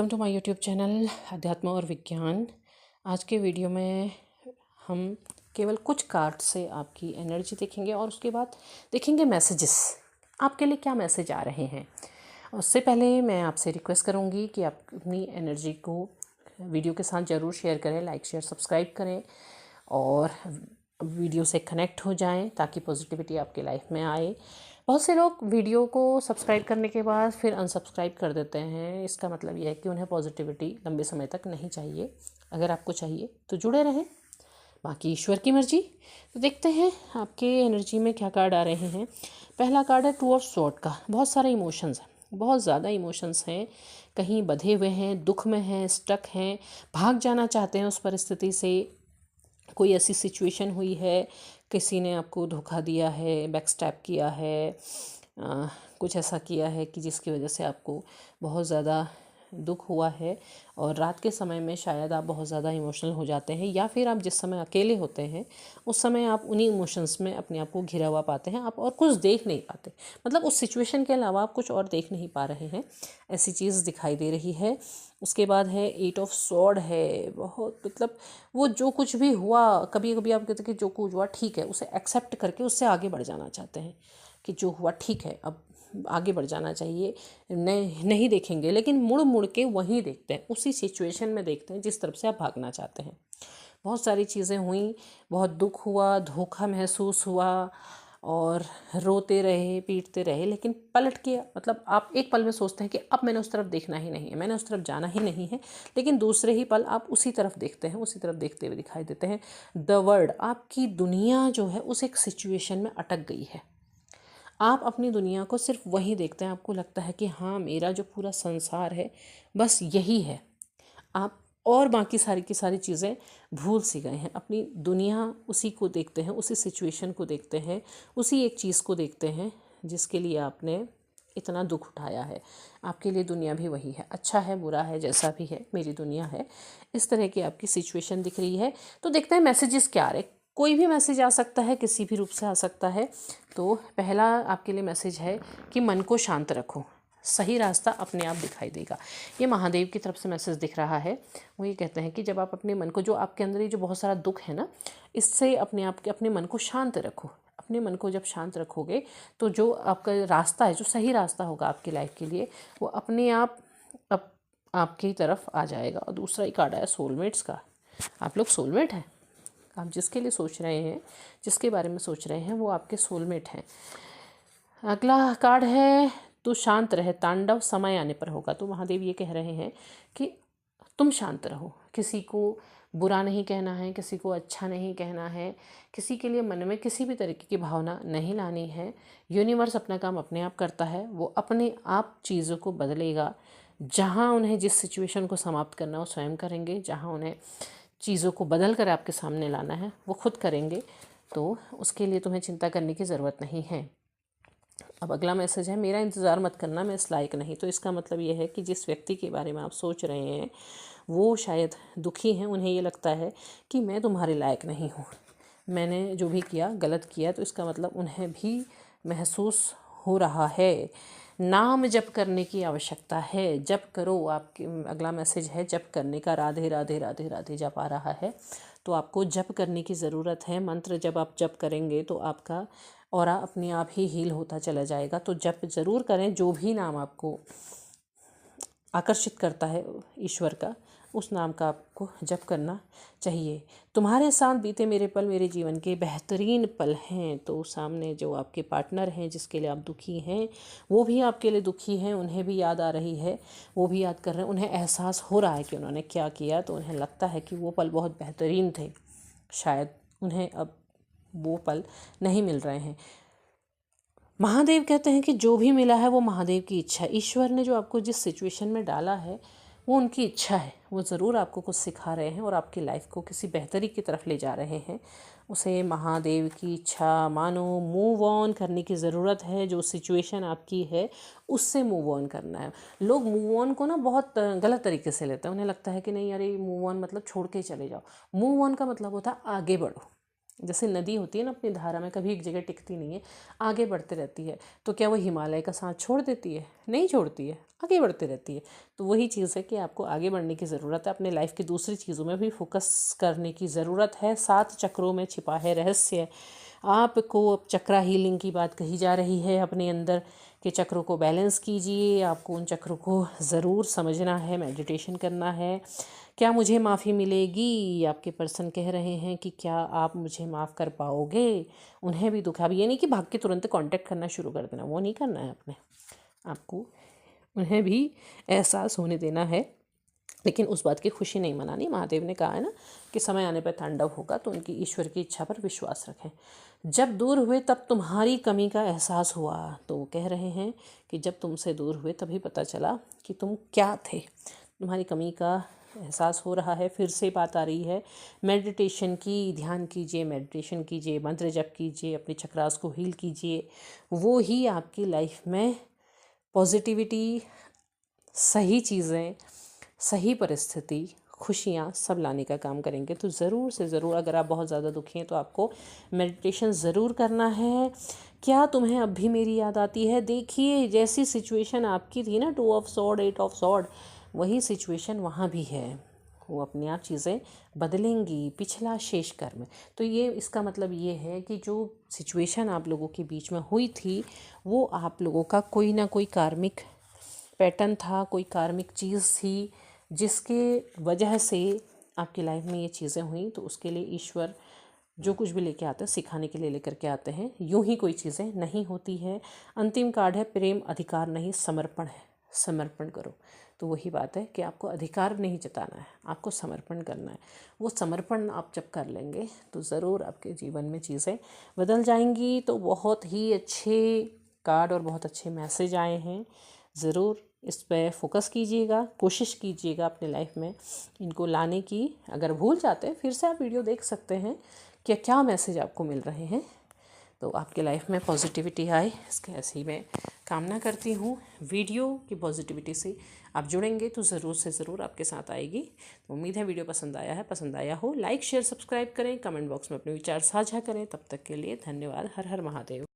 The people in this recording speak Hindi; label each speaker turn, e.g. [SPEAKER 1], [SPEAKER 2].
[SPEAKER 1] Welcome to my YouTube channel अध्यात्म और विज्ञान। आज के वीडियो में हम केवल कुछ कार्ड से आपकी एनर्जी देखेंगे और उसके बाद देखेंगे मैसेजेस, आपके लिए क्या मैसेज आ रहे हैं। उससे पहले मैं आपसे रिक्वेस्ट करूंगी कि आप अपनी एनर्जी को वीडियो के साथ ज़रूर शेयर करें, लाइक शेयर सब्सक्राइब करें और वीडियो से कनेक्ट हो जाएं ताकि पॉजिटिविटी आपके लाइफ में आए। बहुत से लोग वीडियो को सब्सक्राइब करने के बाद फिर अनसब्सक्राइब कर देते हैं। इसका मतलब यह है कि उन्हें पॉजिटिविटी लंबे समय तक नहीं चाहिए। अगर आपको चाहिए तो जुड़े रहें, बाकी ईश्वर की मर्जी। तो देखते हैं आपके एनर्जी में क्या कार्ड आ रहे हैं। पहला कार्ड है टू ऑफ स्वॉर्ड का। बहुत सारे इमोशंस हैं, बहुत ज़्यादा इमोशंस हैं, कहीं बंधे हुए हैं, दुख में हैं, स्टक हैं, भाग जाना चाहते हैं उस परिस्थिति से। कोई ऐसी सिचुएशन हुई है, किसी ने आपको धोखा दिया है, बैकस्टैप किया है, कुछ ऐसा किया है कि जिसकी वजह से आपको बहुत ज़्यादा दुख हुआ है और रात के समय में शायद आप बहुत ज़्यादा इमोशनल हो जाते हैं, या फिर आप जिस समय अकेले होते हैं उस समय आप उन्हीं इमोशंस में अपने आप को घिरा हुआ पाते हैं। आप और कुछ देख नहीं पाते, मतलब उस सिचुएशन के अलावा आप कुछ और देख नहीं पा रहे हैं, ऐसी चीज़ दिखाई दे रही है। उसके बाद है एट ऑफ स्वॉर्ड है। बहुत मतलब वो जो कुछ भी हुआ, कभी कभी आप कहते हैं कि जो कुछ हुआ ठीक है, उसे एक्सेप्ट करके उससे आगे बढ़ जाना चाहते हैं कि जो हुआ ठीक है, अब आगे बढ़ जाना चाहिए, नहीं देखेंगे, लेकिन मुड़ मुड़ के वहीं देखते हैं, उसी सिचुएशन में देखते हैं जिस तरफ से आप भागना चाहते हैं। बहुत सारी चीज़ें हुई, बहुत दुख हुआ, धोखा महसूस हुआ और रोते रहे, पीटते रहे, लेकिन पलट के मतलब आप एक पल में सोचते हैं कि अब मैंने उस तरफ देखना ही नहीं है, मैंने उस तरफ जाना ही नहीं है, लेकिन दूसरे ही पल आप उसी तरफ देखते हैं, उसी तरफ देखते हुए दिखाई देते हैं। द वर्ल्ड, आपकी दुनिया जो है उस एक सिचुएशन में अटक गई है। आप अपनी दुनिया को सिर्फ वही देखते हैं, आपको लगता है कि हाँ मेरा जो पूरा संसार है बस यही है। आप और बाकी सारी की सारी चीज़ें भूल सी गए हैं। अपनी दुनिया उसी को देखते हैं, उसी सिचुएशन को देखते हैं, उसी एक चीज़ को देखते हैं जिसके लिए आपने इतना दुख उठाया है। आपके लिए दुनिया भी वही है, अच्छा है बुरा है जैसा भी है मेरी दुनिया है। इस तरह की आपकी सिचुएशन दिख रही है। तो देखते हैं मैसेजेस क्या आ रहे। कोई भी मैसेज आ सकता है, किसी भी रूप से आ सकता है। तो पहला आपके लिए मैसेज है कि मन को शांत रखो, सही रास्ता अपने आप दिखाई देगा। ये महादेव की तरफ से मैसेज दिख रहा है। वो ये कहते हैं कि जब आप अपने मन को, जो आपके अंदर ये जो बहुत सारा दुख है ना, इससे अपने आप के अपने मन को शांत रखो। अपने मन को जब शांत रखोगे तो जो आपका रास्ता है, जो सही रास्ता होगा आपकी लाइफ के लिए, वो अपने आप आपकी तरफ आ जाएगा। और दूसरा ही कार्ड आया सोलमेट्स का। आप लोग सोलमेट हैं। आप जिसके लिए सोच रहे हैं, जिसके बारे में सोच रहे हैं, वो आपके सोलमेट हैं। अगला कार्ड है तू शांत रहे, तांडव समय आने पर होगा। तो महादेव ये कह रहे हैं कि तुम शांत रहो, किसी को बुरा नहीं कहना है, किसी को अच्छा नहीं कहना है, किसी के लिए मन में किसी भी तरीके की भावना नहीं लानी है। यूनिवर्स अपना काम अपने आप करता है, वो अपने आप चीज़ों को बदलेगा। जहाँ उन्हें जिस सिचुएशन को समाप्त करना वो स्वयं करेंगे, जहाँ उन्हें चीज़ों को बदल कर आपके सामने लाना है वो खुद करेंगे। तो उसके लिए तुम्हें चिंता करने की ज़रूरत नहीं है। अब अगला मैसेज है मेरा इंतज़ार मत करना, मैं इस लायक नहीं। तो इसका मतलब ये है कि जिस व्यक्ति के बारे में आप सोच रहे हैं वो शायद दुखी हैं, उन्हें ये लगता है कि मैं तुम्हारे लायक नहीं हूँ, मैंने जो भी किया गलत किया। तो इसका मतलब उन्हें भी महसूस हो रहा है। नाम जप करने की आवश्यकता है, जप करो। आपके अगला मैसेज है जप करने का। राधे राधे राधे राधे जप आ रहा है, तो आपको जप करने की ज़रूरत है। मंत्र जब आप जप करेंगे तो आपका ऑरा अपने आप ही हील होता चला जाएगा। तो जप ज़रूर करें, जो भी नाम आपको आकर्षित करता है ईश्वर का, उस नाम का आपको जप करना चाहिए। तुम्हारे साथ बीते मेरे पल मेरे जीवन के बेहतरीन पल हैं। तो सामने जो आपके पार्टनर हैं, जिसके लिए आप दुखी हैं, वो भी आपके लिए दुखी हैं, उन्हें भी याद आ रही है, वो भी याद कर रहे हैं, उन्हें एहसास हो रहा है कि उन्होंने क्या किया। तो उन्हें लगता है कि वो पल बहुत बेहतरीन थे, शायद उन्हें अब वो पल नहीं मिल रहे हैं। महादेव कहते हैं कि जो भी मिला है वो महादेव की इच्छा है। ईश्वर ने जो आपको जिस सिचुएशन में डाला है वो उनकी इच्छा है। वो ज़रूर आपको कुछ सिखा रहे हैं और आपकी लाइफ को किसी बेहतरी की तरफ ले जा रहे हैं। उसे महादेव की इच्छा मानो, मूव ऑन करने की ज़रूरत है। जो सिचुएशन आपकी है उससे मूव ऑन करना है। लोग मूव ऑन को ना बहुत गलत तरीके से लेते हैं। उन्हें लगता है कि नहीं अरे मूव ऑन मतलब छोड़ के चले जाओ। मूव ऑन का मतलब होता है आगे बढ़ो। जैसे नदी होती है ना, अपनी धारा में कभी एक जगह टिकती नहीं है, आगे बढ़ते रहती है। तो क्या वो हिमालय का साथ छोड़ देती है? नहीं छोड़ती है, आगे बढ़ती रहती है। तो वही चीज़ है कि आपको आगे बढ़ने की ज़रूरत है, अपने लाइफ की दूसरी चीज़ों में भी फोकस करने की ज़रूरत है। 7 चक्रों में छिपा है रहस्य। आपको अब चक्रा हीलिंग की बात कही जा रही है, अपने अंदर के चक्रों को बैलेंस कीजिए। आपको उन चक्रों को ज़रूर समझना है, मेडिटेशन करना है। क्या मुझे माफ़ी मिलेगी? आपके पर्सन कह रहे हैं कि क्या आप मुझे माफ़ कर पाओगे? उन्हें भी दुख। अब ये नहीं कि भाग के तुरंत कांटेक्ट करना शुरू कर देना, वो नहीं करना है आपने। आपको उन्हें भी एहसास होने देना है, लेकिन उस बात की खुशी नहीं मनानी। महादेव ने कहा है ना कि समय आने पर तांडव होगा, तो उनकी ईश्वर की इच्छा पर विश्वास रखें। जब दूर हुए तब तुम्हारी कमी का एहसास हुआ। तो वो कह रहे हैं कि जब तुमसे दूर हुए तभी पता चला कि तुम क्या थे। तुम्हारी कमी का एहसास हो रहा है। फिर से बात आ रही है मेडिटेशन की। ध्यान कीजिए, मेडिटेशन कीजिए, मंत्र जप कीजिए, अपने चक्रास को हील कीजिए। वो ही आपकी लाइफ में पॉजिटिविटी, सही चीज़ें, सही परिस्थिति, खुशियाँ सब लाने का काम करेंगे। तो ज़रूर से ज़रूर, अगर आप बहुत ज़्यादा दुखी हैं तो आपको मेडिटेशन ज़रूर करना है। क्या तुम्हें अब भी मेरी याद आती है? देखिए, जैसी सिचुएशन आपकी थी ना, 2 ऑफ सॉर्ड 8 ऑफ सॉर्ड, वही सिचुएशन वहाँ भी है। वो अपने आप चीज़ें बदलेंगी। पिछला शेष कर्म। तो ये इसका मतलब ये है कि जो सिचुएशन आप लोगों के बीच में हुई थी, वो आप लोगों का कोई ना कोई कार्मिक पैटर्न था, कोई कार्मिक चीज़ थी, जिसके वजह से आपकी लाइफ में ये चीज़ें हुई। तो उसके लिए ईश्वर जो कुछ भी लेके आते हैं, सिखाने के लिए लेकर के आते हैं। यूं ही कोई चीज़ें नहीं होती है। अंतिम कार्ड है प्रेम, अधिकार नहीं, समर्पण है। समर्पण करो। तो वही बात है कि आपको अधिकार नहीं जताना है, आपको समर्पण करना है। वो समर्पण आप जब कर लेंगे तो ज़रूर आपके जीवन में चीज़ें बदल जाएंगी। तो बहुत ही अच्छे कार्ड और बहुत अच्छे मैसेज आए हैं। ज़रूर इस पर फोकस कीजिएगा, कोशिश कीजिएगा अपने लाइफ में इनको लाने की। अगर भूल जाते हैं, फिर से आप वीडियो देख सकते हैं कि क्या मैसेज आपको मिल रहे हैं। तो आपके लाइफ में पॉजिटिविटी आए, इसके ऐसे ही मैं कामना करती हूँ। वीडियो की पॉजिटिविटी से आप जुड़ेंगे तो ज़रूर से ज़रूर आपके साथ आएगी। तो उम्मीद है वीडियो पसंद आया हो। लाइक शेयर सब्सक्राइब करें, कमेंट बॉक्स में अपने विचार साझा करें। तब तक के लिए धन्यवाद। हर हर महादेव।